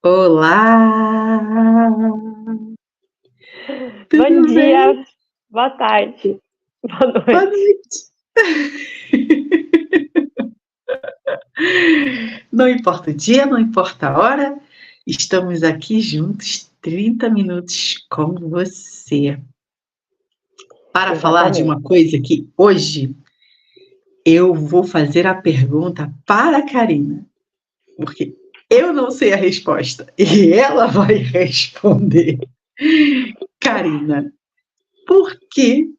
Olá, Bom tudo bem? dia, boa tarde, boa Boa noite. noite. Não importa o dia, não importa a hora, estamos aqui juntos 30 minutos com você para falar de Exatamente. uma coisa que hoje eu vou fazer a pergunta para a Karina, porque eu não sei a resposta e ela vai responder. Karina, por que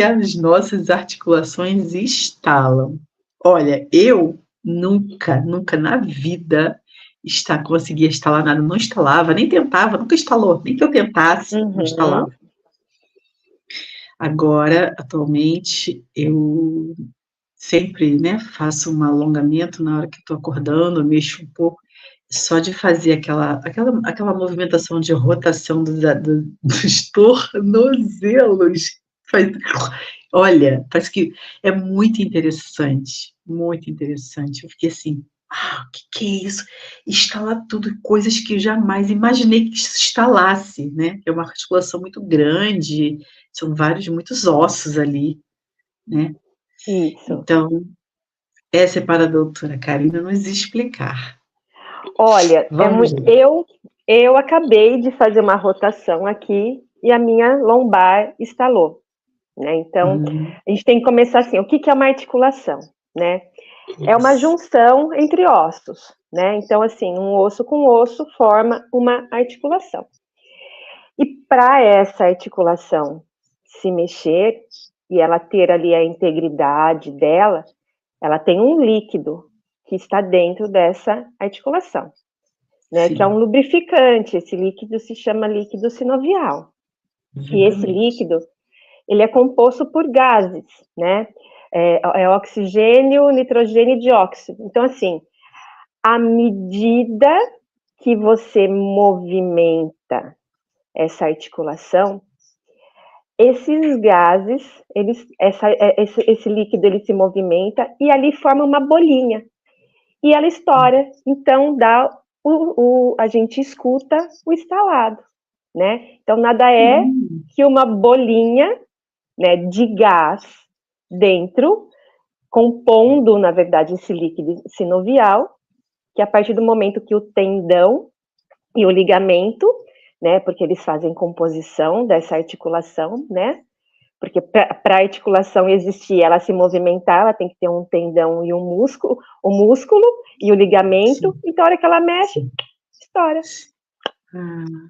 as nossas articulações estalam? Olha, eu nunca na vida conseguia instalar nada, não instalava, nem tentava, nunca instalou, nem que eu tentasse, não Uhum. instalava. Agora, atualmente, eu sempre, né, faço um alongamento na hora que estou acordando, mexo um pouco, só de fazer aquela movimentação de rotação dos tornozelos. Faz, olha, parece que é muito interessante, muito interessante. Eu fiquei assim, o que é isso? Instala tudo, coisas que eu jamais imaginei que isso instalasse, né? É uma articulação muito grande, são muitos ossos ali, né? Isso. Então, essa é para a doutora Karina nos explicar. Olha, Vamos lá. eu acabei de fazer uma rotação aqui e a minha lombar estalou, né? Então, Hum, a gente tem que começar assim, o que é uma articulação, né? É uma isso. junção entre ossos, né? Então, assim, um osso com osso forma uma articulação. E para essa articulação se mexer e ela ter ali a integridade dela, ela tem um líquido que está dentro dessa articulação, né? Que é um Sim, lubrificante. Esse líquido se chama líquido sinovial. E esse exatamente. líquido, ele é composto por gases, né? É oxigênio, nitrogênio e dióxido. Então, assim, à medida que você movimenta essa articulação, esses gases, esse líquido ele se movimenta e ali forma uma bolinha e ela estoura. Então a gente escuta o estalado, né? Então nada é Hum, que uma bolinha, né, de gás dentro, compondo na verdade esse líquido sinovial, que a partir do momento que o tendão e o ligamento, né, porque eles fazem composição dessa articulação, né? Porque para a articulação existir, ela se movimentar, ela tem que ter um tendão e um músculo, o músculo e o ligamento. sim, Então, a hora que ela mexe, sim. estoura, Ah,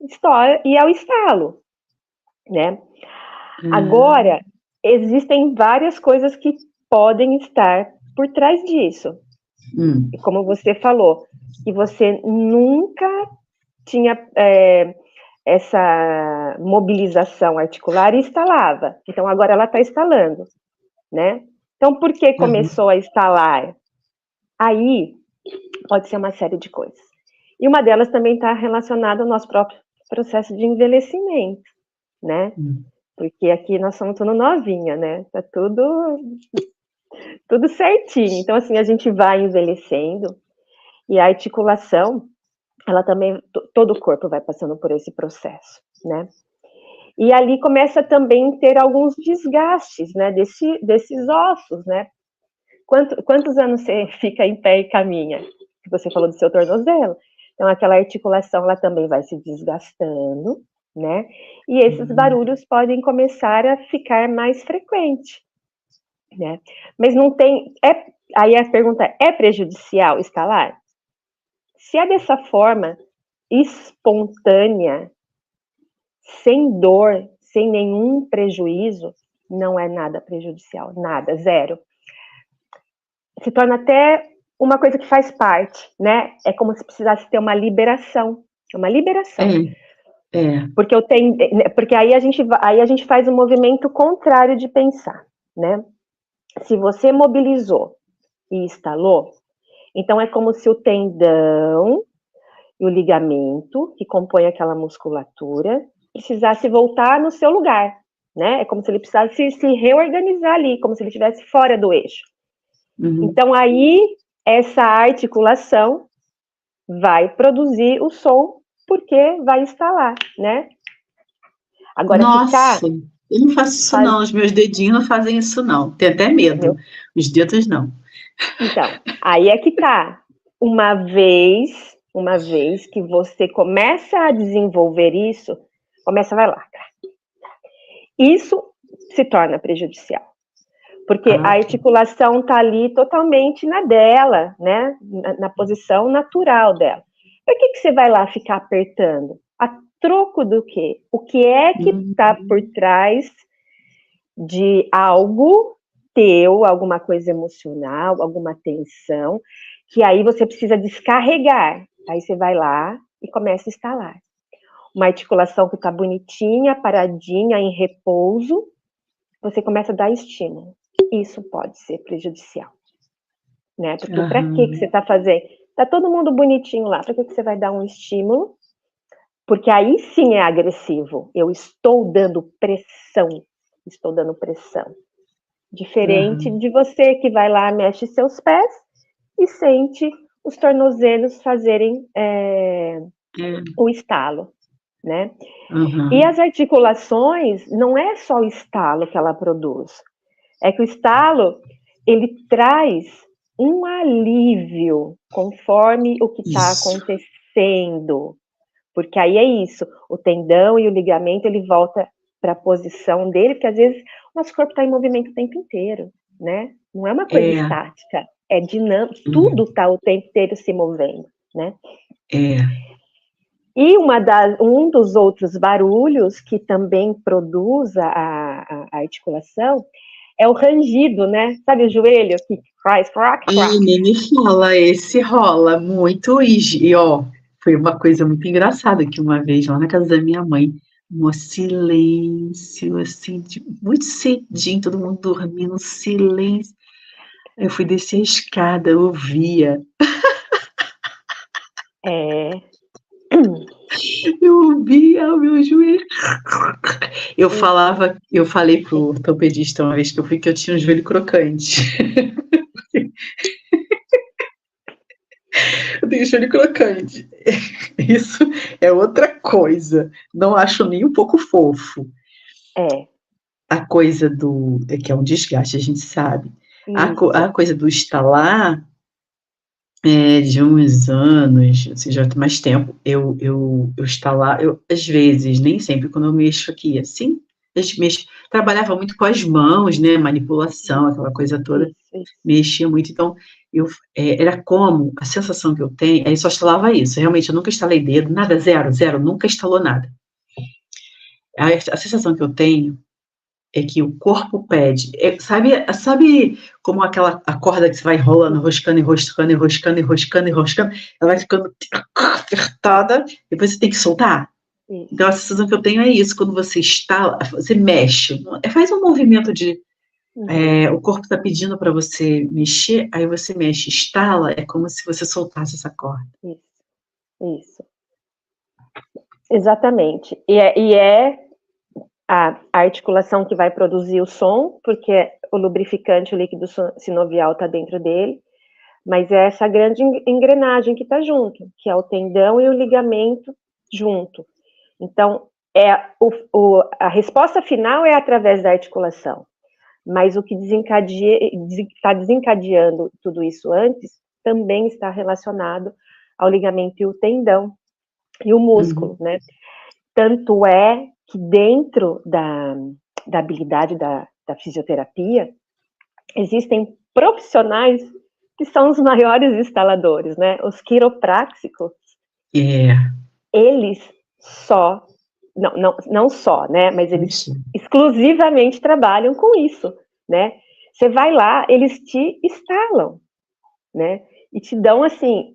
estoura e é o estalo, né? ah, Agora, existem várias coisas que podem estar por trás disso. hum, Como você falou, que você nunca tinha essa mobilização articular e instalava. Então, agora ela está instalando, né? Então, por que aham, começou a instalar? Aí pode ser uma série de coisas. E uma delas também está relacionada ao nosso próprio processo de envelhecimento, né? hum, Porque aqui nós somos tudo novinha, né? Tá tudo certinho. Então, assim, a gente vai envelhecendo e a articulação, ela também, todo o corpo vai passando por esse processo, né? E ali começa também a ter alguns desgastes, né? Desses ossos, né? Quantos anos você fica em pé e caminha? Você falou do seu tornozelo. Então, aquela articulação, ela também vai se desgastando, né? E esses hum. barulhos podem começar a ficar mais frequentes, né? Mas não tem... aí a pergunta é prejudicial escalar? Se é dessa forma, espontânea, sem dor, sem nenhum prejuízo, não é nada prejudicial, nada, zero. Se torna até uma coisa que faz parte, né? É como se precisasse ter uma É, liberação. é. Porque aí a gente faz um movimento contrário de pensar, né? Se você mobilizou e estalou, então é como se o tendão e o ligamento que compõe aquela musculatura precisasse voltar no seu lugar, né? É como se ele precisasse se reorganizar ali, como se ele estivesse fora do eixo. Uhum. Então aí essa articulação vai produzir o som porque vai instalar, né? Agora, ficar... Nossa, eu não faço isso Faz... não, os meus dedinhos não fazem isso não, tenho até medo, os dedos não. Então, aí é que tá. Uma vez que você começa a desenvolver isso, vai lá. Isso se torna prejudicial. Porque a articulação está ali totalmente na dela, né? Na posição natural dela. Por que você vai lá ficar apertando? A troco do quê? O que é que está por trás de algo teu, alguma coisa emocional, alguma tensão, que aí você precisa descarregar. Aí você vai lá e começa a instalar. Uma articulação que está bonitinha, paradinha, em repouso, você começa a dar estímulo. Isso pode ser prejudicial, né? Porque para que você está fazendo? Está todo mundo bonitinho lá, para que você vai dar um estímulo? Porque aí sim é agressivo. Eu estou dando pressão. Diferente de você que vai lá, mexe seus pés e sente os tornozelos fazerem o estalo, né? E as articulações, não é só o estalo que ela produz. É que o estalo, ele traz um alívio conforme o que está acontecendo. Porque aí é isso, o tendão e o ligamento, ele volta para a posição dele, porque às vezes o nosso corpo está em movimento o tempo inteiro, né? Não é uma coisa estática, é dinâmico, tudo está o tempo inteiro se movendo, né? E um dos outros barulhos que também produz a articulação é o rangido, né? Sabe o joelho que faz crack, crack? Nem me fala, esse rola muito e ó, foi uma coisa muito engraçada que uma vez lá na casa da minha mãe, um silêncio, assim, muito cedinho, todo mundo dormindo, silêncio. Eu fui descer a escada, eu ouvia. Eu ouvia o meu joelho. Eu falei pro ortopedista uma vez que eu fui que eu tinha um joelho crocante. Eu tenho joelho crocante. Isso é outra coisa. Não acho nem um pouco fofo. A coisa que é um desgaste, a gente sabe. A coisa do estalar, de uns anos, assim, já tem mais tempo, eu estalar, às vezes, nem sempre, quando eu mexo aqui, assim, trabalhava muito com as mãos, né, manipulação, aquela coisa toda, mexia muito, então, era como, a sensação que eu tenho, aí só instalava isso, realmente, eu nunca instalei dedo, nada, zero, nunca instalou nada. A sensação que eu tenho é que o corpo pede, sabe como a corda que você vai enrolando, enroscando, ela vai ficando apertada, depois você tem que soltar? Então a sensação que eu tenho é isso, quando você instala, você mexe, faz um movimento o corpo está pedindo para você mexer, aí você mexe, instala, é como se você soltasse essa corda. Isso. Exatamente. E é a articulação que vai produzir o som, porque o lubrificante, o líquido sinovial está dentro dele, mas é essa grande engrenagem que está junto, que é o tendão e o ligamento junto. Então, a resposta final é através da articulação, mas o que está desencadeando tudo isso antes também está relacionado ao ligamento e o tendão e o músculo, né? Tanto é que dentro da habilidade da fisioterapia, existem profissionais que são os maiores instaladores, né? Os quiropráxicos, eles não só, né? Mas eles exclusivamente trabalham com isso, né? Você vai lá, eles te instalam, né? E te dão assim,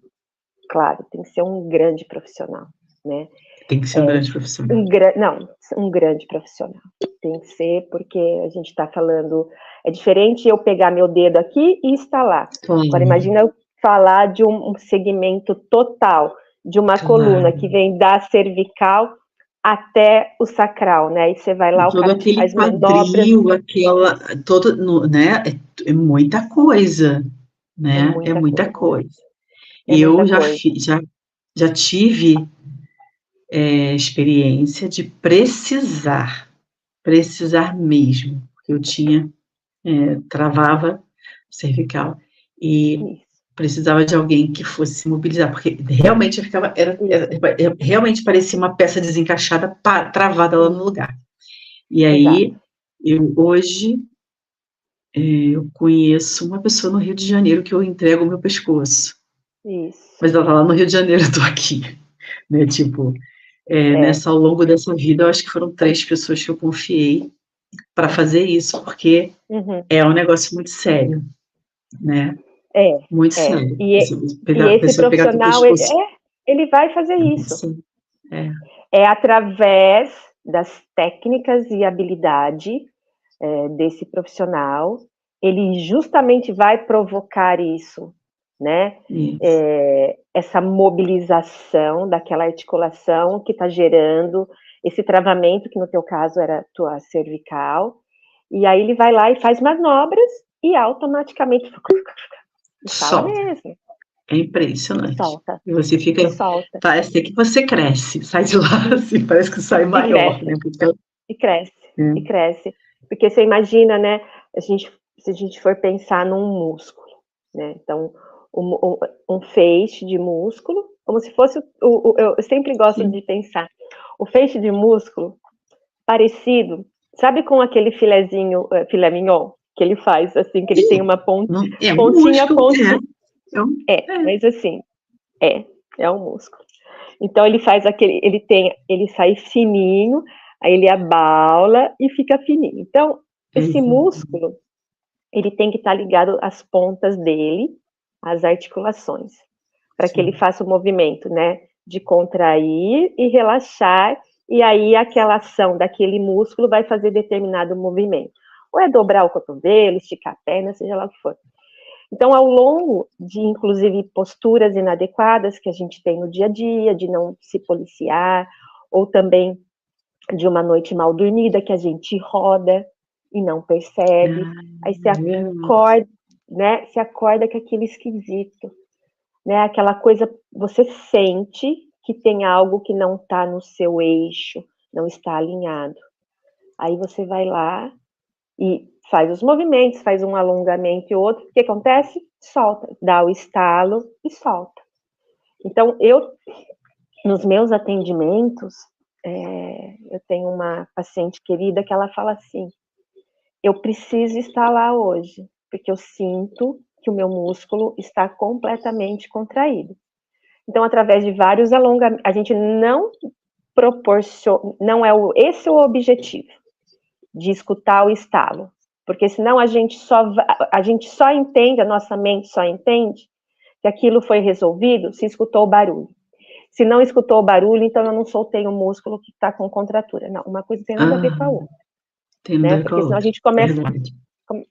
claro, tem que ser um grande profissional, né? Tem que ser um grande profissional. Um grande profissional. Tem que ser, porque a gente está falando... É diferente eu pegar meu dedo aqui e instalar. Agora, imagina eu falar de um segmento total, de uma coluna que vem da cervical até o sacral, né? E você vai lá, o cara que faz manobras... né? É muita coisa, né? É muita coisa. Eu já já tive experiência de precisar mesmo, porque eu tinha, travava cervical, e Isso, precisava de alguém que fosse mobilizar, porque realmente eu ficava, isso, realmente parecia uma peça desencaixada, travada lá no isso, lugar. E aí, exato. hoje, eu conheço uma pessoa no Rio de Janeiro que eu entrego o meu pescoço, Isso. mas ela tá lá no Rio de Janeiro, eu tô aqui, né, tipo, É. ao longo dessa vida, eu acho que foram 3 pessoas que eu confiei para fazer isso, porque Uhum. é um negócio muito sério, né, É, muito é. sério. E A esse pessoa pegar teu profissional, pescoço, ele vai fazer isso. sim, é, É através das técnicas e habilidade desse profissional, ele justamente vai provocar isso, né? isso, Essa mobilização daquela articulação que está gerando esse travamento, que no teu caso era tua cervical, e aí ele vai lá e faz manobras e automaticamente instala solta, mesmo, é e impressionante. solta, E você fica, e solta, parece que você cresce, sai de lá, e, assim, parece que sai e maior, né, cresce. porque E cresce, é, e cresce. Porque você imagina, né, se a gente for pensar num músculo, né, então, um feixe de músculo, como se fosse, eu sempre gosto sim. de pensar, o feixe de músculo parecido, sabe com aquele filezinho, filé mignon, que ele faz, assim, que ele tem uma Não, é um pontinha, músculo, pontinha, é um, é, mas assim, é, é um músculo. Então ele faz aquele, ele sai fininho, aí ele abaula e fica fininho. Então, esse exatamente. músculo, ele tem que estar ligado às pontas dele, às articulações, para que ele Sim. faça o movimento, né, de contrair e relaxar, e aí aquela ação daquele músculo vai fazer determinado movimento. Ou é dobrar o cotovelo, esticar a perna, seja lá o que for. Então, ao longo de, inclusive, posturas inadequadas que a gente tem no dia a dia, de não se policiar, ou também de uma noite mal dormida que a gente roda e não percebe, Ah, aí você é verdade. acorda, né? Se acorda com aquilo esquisito, né? Aquela coisa, você sente que tem algo que não está no seu eixo, não está alinhado. Aí você vai lá e faz os movimentos, faz um alongamento e outro. O que acontece? Solta, dá o estalo e solta. Então, nos meus atendimentos, eu tenho uma paciente querida que ela fala assim: eu preciso estar lá hoje, porque eu sinto que o meu músculo está completamente contraído. Então, através de vários alongamentos, a gente não proporciona, não é esse é o objetivo de escutar o estalo, porque senão a gente só entende, a nossa mente só entende que aquilo foi resolvido se escutou o barulho. Se não escutou o barulho, então eu não soltei o músculo que está com contratura. Não, uma coisa tem nada a ver Ah, com a outra, tem nada a né? ver com a Porque senão a outra, gente é verdade.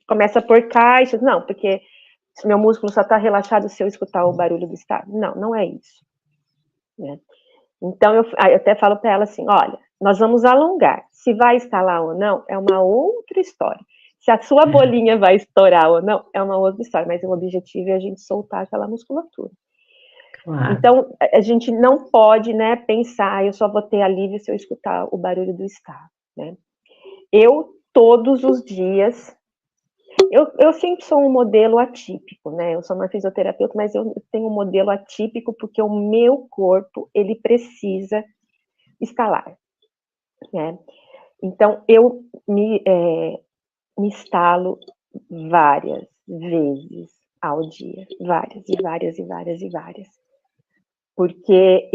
começa por caixas, não, porque se meu músculo só está relaxado se eu escutar o barulho do estado. Não, não é isso, né? Então, eu até falo para ela assim, olha, nós vamos alongar. Se vai estalar ou não, é uma outra história. Se a sua É, bolinha vai estourar ou não, é uma outra história. Mas o objetivo é a gente soltar aquela musculatura. claro. Então, a gente não pode, né, pensar, eu só vou ter alívio se eu escutar o barulho do estado, né? Eu, todos os dias, eu sempre sou um modelo atípico, né? Eu sou uma fisioterapeuta, mas eu tenho um modelo atípico porque o meu corpo, ele precisa estalar, né? Então, eu me instalo várias vezes ao dia, várias e várias e várias e várias. Porque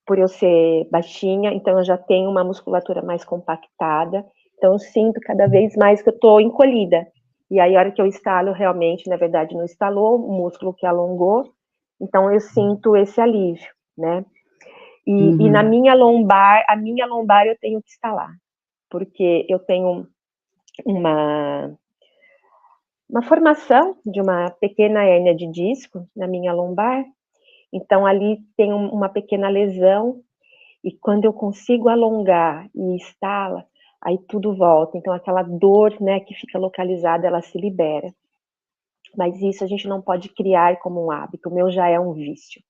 por eu ser baixinha, então eu já tenho uma musculatura mais compactada, então eu sinto cada vez mais que eu estou encolhida. E aí, a hora que eu estalo, realmente, na verdade, não estalou, o músculo que alongou, então eu sinto esse alívio, né? E na Uhum. a minha lombar eu tenho que estalar, porque eu tenho uma, uma formação de uma pequena hérnia de disco na minha lombar, então ali tem uma pequena lesão, e quando eu consigo alongar e estala, aí tudo volta, então aquela dor, né, que fica localizada, ela se libera. Mas isso a gente não pode criar como um hábito, o meu já é um vício.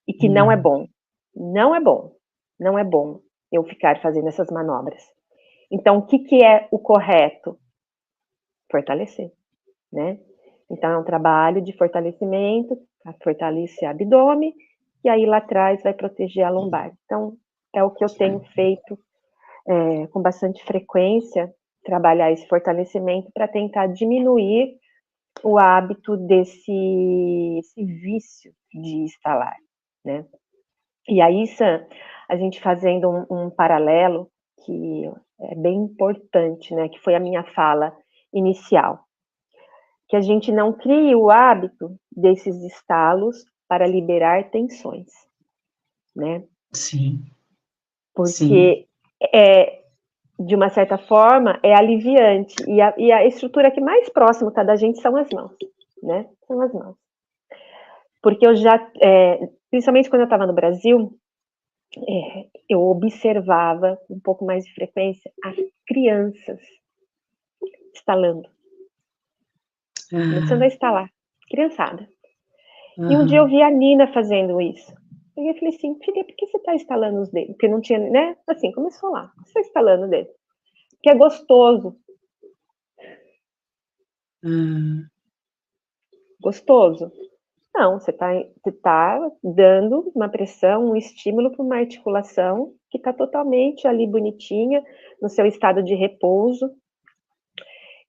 e que não é bom. Não é bom. Não é bom eu ficar fazendo essas manobras. Então, o que é o correto? Fortalecer, né? Então, é um trabalho de fortalecimento, fortalece o abdômen, e aí lá atrás vai proteger a lombar. Então, é o que eu tenho feito com bastante frequência, trabalhar esse fortalecimento para tentar diminuir o hábito desse vício de instalar, né? E aí, Sam, a gente fazendo um paralelo que é bem importante, né? Que foi a minha fala inicial. Que a gente não crie o hábito desses estalos para liberar tensões, né? Sim. Sim. Porque, de uma certa forma, é aliviante. E a estrutura que mais próximo está da gente são as mãos, né? São as mãos. Porque eu já, principalmente quando eu estava no Brasil, eu observava com um pouco mais de frequência as crianças estalando. Começando a estalar. Criançada. E um dia eu vi a Nina fazendo isso. E eu falei assim, filha, por que você está estalando os dedos? Porque não tinha, né? Assim, começou lá. Por que você está estalando o dedo? Porque é gostoso. Gostoso? Não, você tá dando uma pressão, um estímulo para uma articulação que está totalmente ali bonitinha, no seu estado de repouso.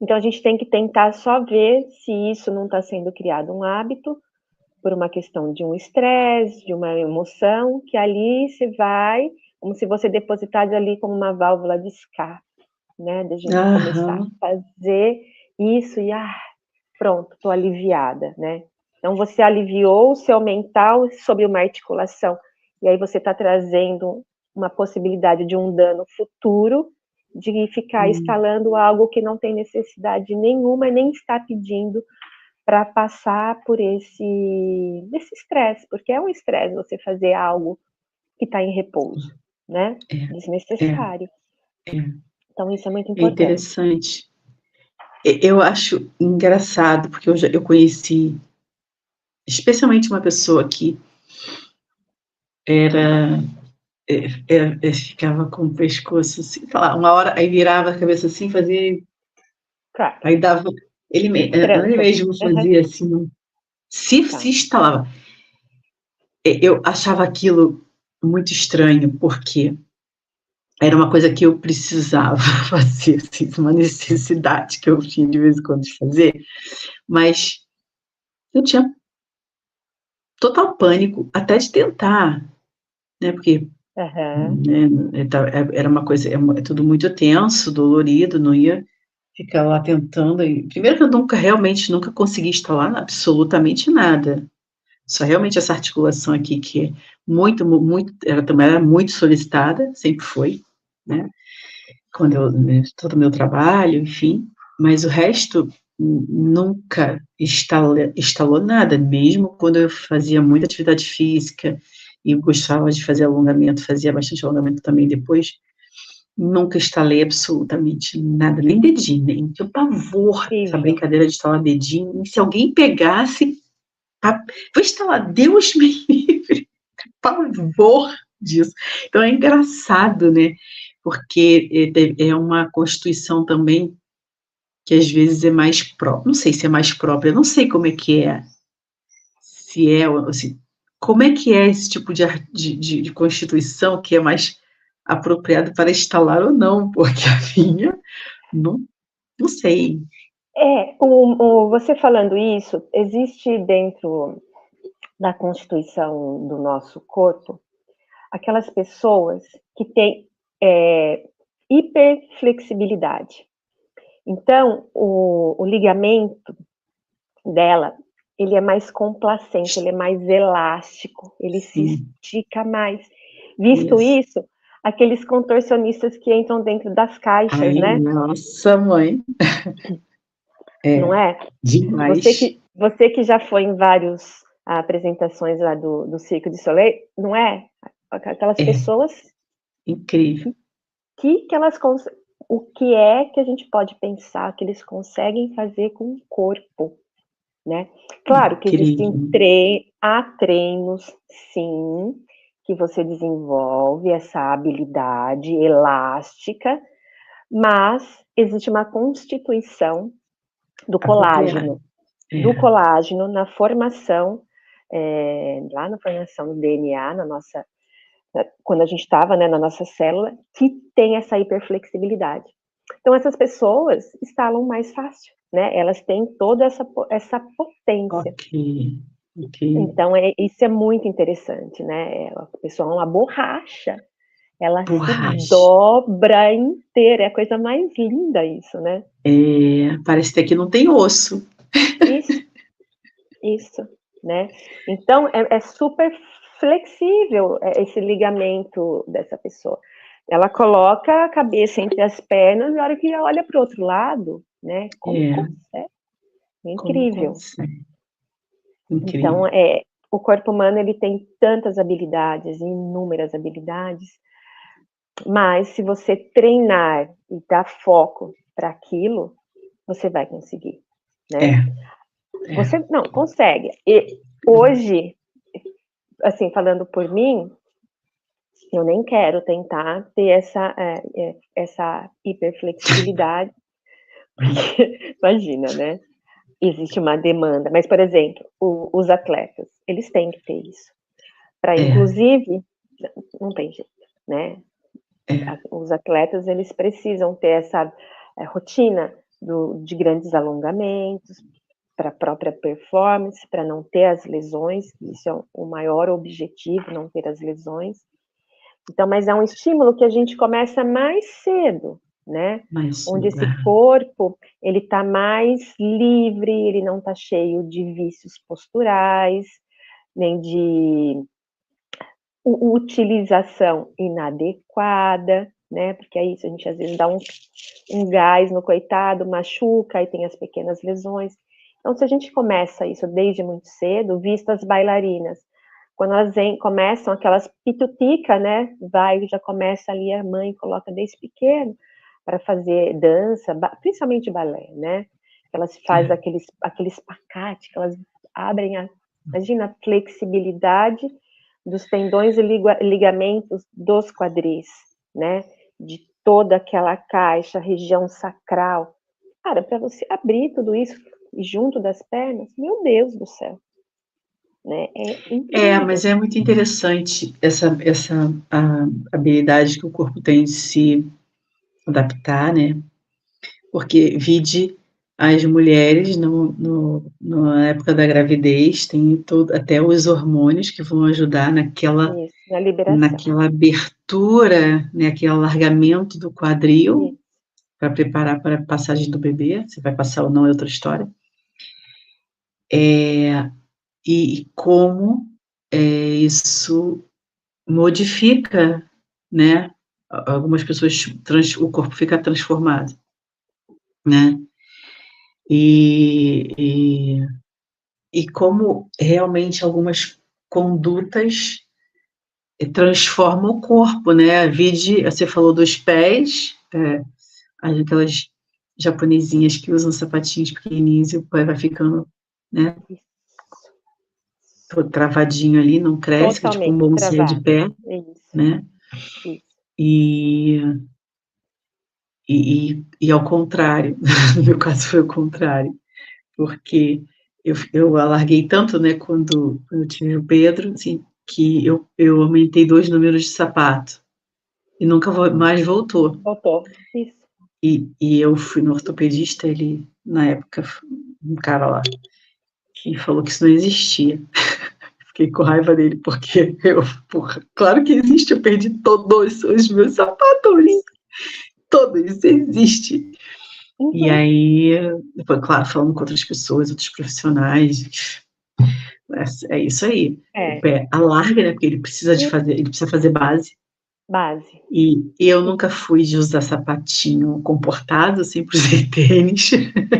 Então, a gente tem que tentar só ver se isso não está sendo criado um hábito por uma questão de um estresse, de uma emoção, que ali você vai, como se você depositasse ali como uma válvula de escape, né? De a gente começar a fazer isso e, pronto, estou aliviada, né? Então, você aliviou o seu mental sobre uma articulação, e aí você está trazendo uma possibilidade de um dano futuro, de ficar instalando algo que não tem necessidade nenhuma, nem está pedindo para passar por esse estresse, porque é um estresse você fazer algo que está em repouso, né? Desnecessário. Então, isso é muito É importante. interessante. Eu acho engraçado, porque eu conheci, especialmente uma pessoa que ficava com o pescoço assim, sei lá, uma hora, aí virava a cabeça assim, fazia, Claro. aí dava, ele mesmo fazia assim, se instalava. Eu achava aquilo muito estranho, porque era uma coisa que eu precisava fazer, assim, uma necessidade que eu tinha de vez em quando de fazer, mas eu tinha total pânico até de tentar, né, porque era uma coisa, é tudo muito tenso, dolorido, não ia ficar lá tentando. Primeiro que eu nunca consegui instalar absolutamente nada. Só realmente essa articulação aqui, que é também era muito solicitada, sempre foi, né? Todo o meu trabalho, enfim, mas o resto nunca instalou nada, mesmo quando eu fazia muita atividade física e gostava de fazer alongamento, fazia bastante alongamento também depois, nunca instalei absolutamente nada, nem dedinho, nem tinha pavor, essa brincadeira de instalar dedinho, e se alguém pegasse, vou instalar, Deus me livre, pavor disso. Então é engraçado, né? Porque é uma constituição também que às vezes é mais própria, não sei se é mais própria, não sei como é que é, se é, assim, como é que é esse tipo de constituição que é mais apropriado para instalar ou não, porque a minha, não sei. Você falando isso, existe dentro da constituição do nosso corpo aquelas pessoas que têm hiperflexibilidade. Então, o ligamento dela, ele é mais complacente, ele é mais elástico, ele se estica mais. Visto isso, aqueles contorcionistas que entram dentro das caixas, né? Nossa, mãe. Não é? Demais. Você que já foi em várias apresentações lá do Cirque du Soleil, não é? Aquelas pessoas incrível. que elas o que é que a gente pode pensar que eles conseguem fazer com o corpo, né? Claro que existem Incrível. há treinos, sim, que você desenvolve essa habilidade elástica, mas existe uma constituição do Apropriado. colágeno, na formação, lá na formação do DNA, quando a gente estava, né, na nossa célula, que tem essa hiperflexibilidade. Então, essas pessoas estalam mais fácil, né? Elas têm toda essa potência. Ok. Então, isso é muito interessante, né? A pessoa é uma borracha, ela se Borracha. dobra inteira, é a coisa mais linda isso, né? Parece que aqui não tem osso. Isso, né? Então, é super flexível esse ligamento dessa pessoa. Ela coloca a cabeça entre as pernas, na hora que olha para o outro lado, né? Como consegue? É Como incrível. consegue? Então, Incrível. o corpo humano ele tem tantas habilidades, inúmeras habilidades, mas se você treinar e dar foco para aquilo, você vai conseguir, né? Você não consegue. E hoje, assim, falando por mim, eu nem quero tentar ter essa hiperflexibilidade, porque, imagina, né? Existe uma demanda, mas, por exemplo, os atletas, eles têm que ter isso. Para, inclusive, não tem jeito, né? Os atletas, eles precisam ter essa rotina de grandes alongamentos, para a própria performance, para não ter as lesões, isso é o maior objetivo, não ter as lesões. Então, mas é um estímulo que a gente começa mais cedo, né? Onde esse corpo, ele está mais livre, ele não está cheio de vícios posturais, nem de utilização inadequada, né? Porque é isso, a gente às vezes dá um gás no coitado, machuca, e tem as pequenas lesões. Então, se a gente começa isso desde muito cedo, visto as bailarinas, quando elas começam aquelas pitutica, né? Já começa ali, a mãe coloca desde pequeno para fazer dança, principalmente balé, né? Elas fazem aquele espacate, que elas abrem imagina a flexibilidade dos tendões e ligamentos dos quadris, né? De toda aquela caixa, região sacral. Cara, para você abrir tudo isso junto das pernas, meu Deus do céu. Né? É incrível. Mas é muito interessante essa a habilidade que o corpo tem de se adaptar, né? Porque vide as mulheres na época da gravidez, tem até os hormônios que vão ajudar Isso, na liberação. naquela abertura, né, aquele alargamento do quadril, para preparar para a passagem do bebê, se vai passar ou não é outra história. E como isso modifica, né? Algumas pessoas, o corpo fica transformado, né? E como realmente algumas condutas transformam o corpo, né? Você falou dos pés, aquelas japonesinhas que usam sapatinhos pequenininhos e o pé vai ficando, né? Todo travadinho ali, não cresce, que é tipo um Totalmente bonsai de travado. pé, Isso. né? Isso. E ao contrário, no meu caso foi o contrário, porque eu alarguei tanto, né, quando eu tive o Pedro, assim, que eu aumentei 2 números de sapato e nunca mais voltou. Voltou. Isso. E eu fui no ortopedista, ele, na época, um cara lá, que falou que isso não existia. Fiquei com raiva dele, porque porra, claro que existe, eu perdi todos os meus sapatos, todos, existe. E aí, depois, claro, falando com outras pessoas, outros profissionais, é isso aí. O pé alarga, né, porque ele precisa fazer base. Base. E eu nunca fui de usar sapatinho comportado, sempre usei tênis.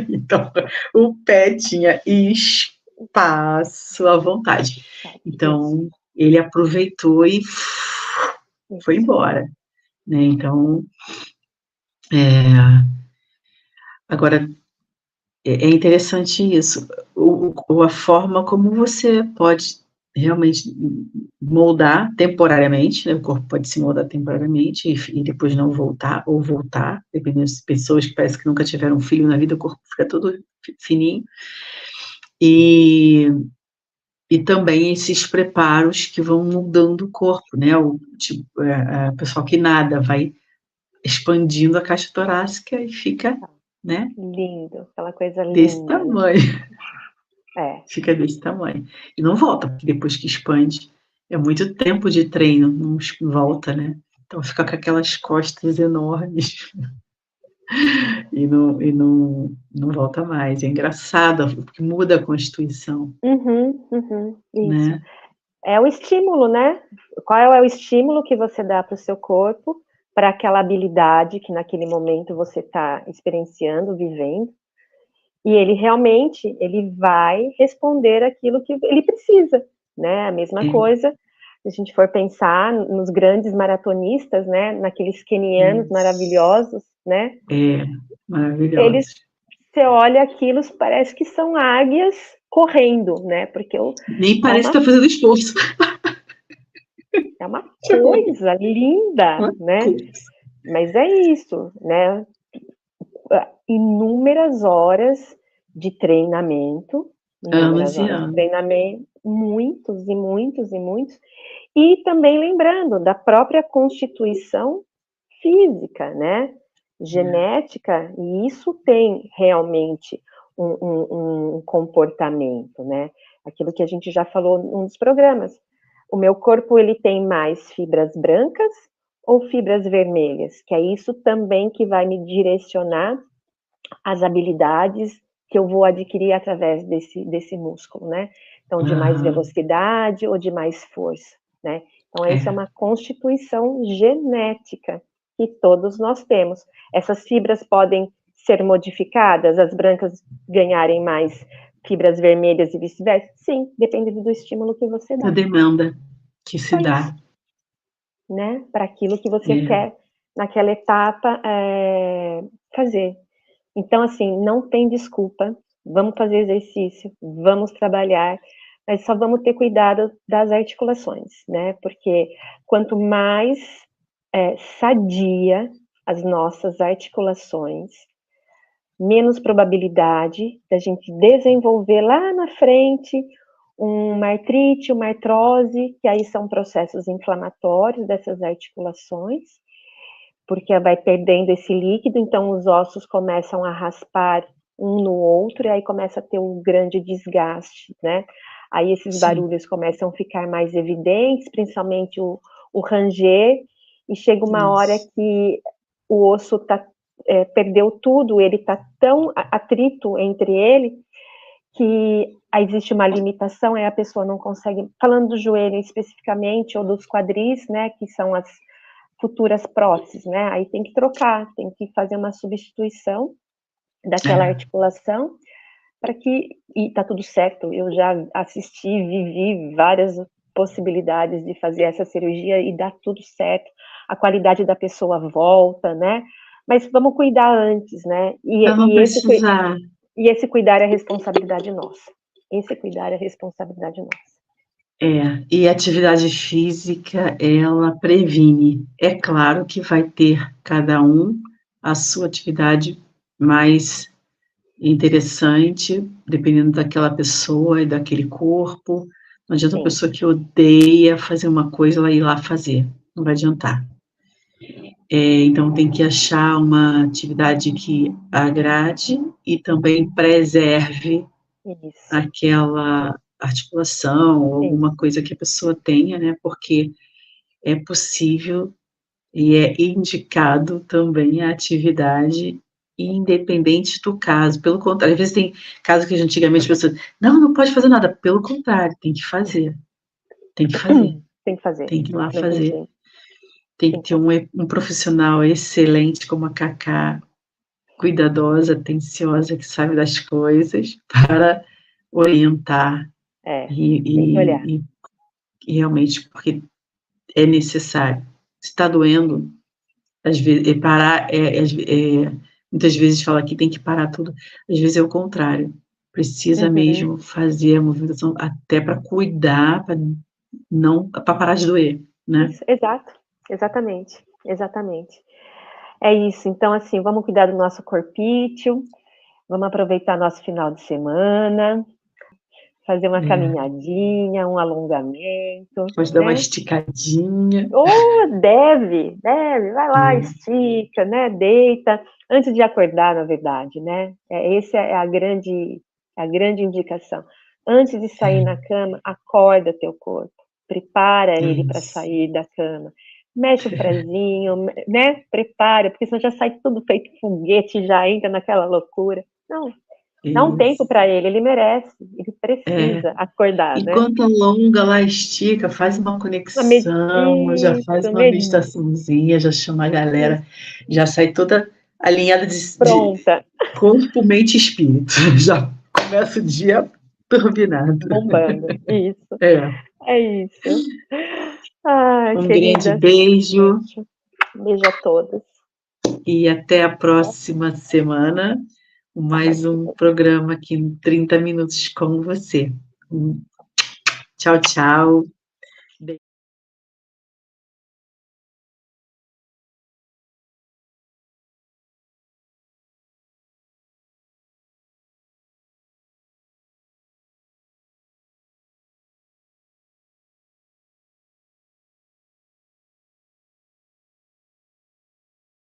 Então, o pé tinha espaço à vontade. Então, ele aproveitou e foi embora, né? Então, agora, é interessante isso, a forma como você pode realmente moldar temporariamente, né, o corpo pode se moldar temporariamente e depois não voltar, ou voltar, dependendo de pessoas que parece que nunca tiveram um filho na vida, o corpo fica todo fininho. E também esses preparos que vão mudando o corpo, né, o tipo, pessoal que nada vai expandindo a caixa torácica e fica, né, Lindo, aquela coisa desse linda, né? tamanho. É. Fica desse tamanho. E não volta, porque depois que expande, é muito tempo de treino, não volta, né. Então fica com aquelas costas enormes e não volta mais. É engraçado, porque muda a constituição, Isso. né. É o estímulo, né? Qual é o estímulo que você dá para o seu corpo, para aquela habilidade que naquele momento você está experienciando, vivendo, e ele realmente, ele vai responder aquilo que ele precisa, né? A mesma É, coisa, se a gente for pensar nos grandes maratonistas, né? Naqueles quenianos isso. maravilhosos, né? É, Eles, maravilhoso. você olha aquilo, parece que são águias correndo, né? Porque Nem é parece uma que tá fazendo esforço. é uma Tipo, coisa linda, uma né? coisa. Mas é isso, né? Inúmeras horas de treinamento, inúmeras Anos e horas de anos. treinamento, muitos e muitos e muitos, e também lembrando da própria constituição física, né? É. Genética, e isso tem realmente um comportamento, né? Aquilo que a gente já falou num dos programas. O meu corpo, ele tem mais fibras brancas ou fibras vermelhas? Que é isso também que vai me direcionar as habilidades que eu vou adquirir através desse músculo, né? Então, de mais Aham. velocidade ou de mais força, né? Então, essa é É. uma constituição genética que todos nós temos. Essas fibras podem ser modificadas, as brancas ganharem mais fibras vermelhas e vice-versa? Sim, dependendo do estímulo que você A dá. demanda que se Só dá. isso, né? Para aquilo que você É. quer naquela etapa fazer. Então, assim, não tem desculpa. Vamos fazer exercício, vamos trabalhar, mas só vamos ter cuidado das articulações, né? Porque quanto mais sadia as nossas articulações, menos probabilidade da gente desenvolver lá na frente uma artrite, uma artrose, que aí são processos inflamatórios dessas articulações, porque vai perdendo esse líquido, então os ossos começam a raspar um no outro, e aí começa a ter um grande desgaste, né? Aí esses Sim. barulhos começam a ficar mais evidentes, principalmente o ranger, e chega uma hora Isso. que o osso perdeu tudo, ele está tão atrito entre ele, que existe uma limitação, a pessoa não consegue, falando do joelho especificamente, ou dos quadris, né, que são as futuras próteses, né? Aí tem que trocar, tem que fazer uma substituição daquela É. articulação para que, e tá tudo certo, eu já assisti, vivi várias possibilidades de fazer essa cirurgia e dá tudo certo, a qualidade da pessoa volta, né? Mas vamos cuidar antes, né? Pra não precisar. E esse cuidar é responsabilidade nossa. Esse cuidar é responsabilidade nossa. É, e a atividade física, ela previne. É claro que vai ter cada um a sua atividade mais interessante, dependendo daquela pessoa e daquele corpo. Não adianta uma Sim, pessoa que odeia fazer uma coisa, ela ir lá fazer, não vai adiantar. Então tem que achar uma atividade que agrade e também preserve isso, aquela articulação ou alguma isso. coisa que a pessoa tenha, né, porque é possível e é indicado também a atividade independente do caso, pelo contrário, às vezes tem caso que antigamente as pessoas: "Não, não pode fazer nada", pelo contrário, tem que fazer, tem que fazer, Tem que fazer, tem que ir lá não tem fazer, jeito, tem que tem que ter fazer. um profissional excelente como a Cacá, cuidadosa, atenciosa, que sabe das coisas, para orientar É, e tem que olhar. e e e realmente, porque é necessário. Se está doendo, às vezes, parar muitas vezes fala que tem que parar tudo, às vezes é o contrário, precisa Uhum. mesmo fazer a movimentação até para cuidar, para parar de doer, né. Isso, exato, exatamente, exatamente. É isso, então assim, vamos cuidar do nosso corpício, vamos aproveitar nosso final de semana, fazer uma É, caminhadinha, um alongamento, pode dar uma né. esticadinha. Oh, deve, vai lá, É, estica, né, deita, antes de acordar, na verdade, né, esse é a grande indicação. Antes de sair na é, cama, acorda teu corpo, prepara é ele para isso. sair da cama, mexe o prezinho, né, prepara, porque senão já sai tudo feito foguete, já entra naquela loucura. Não, dá um tempo Isso. para ele merece, ele É. precisa acordar, né. Enquanto alonga lá, estica, faz uma conexão, já faz Isso, uma meditaçãozinha, já chama a galera, isso, já sai toda alinhada de pronta. corpo, mente e espírito. Já começa o dia turbinado. Bombando, isso, É. é isso. Ai, Um grande queridas, beijo gente, beijo a todas. e até a próxima semana, com A mais partir um de programa aqui em 30 minutos com você. Tchau, tchau.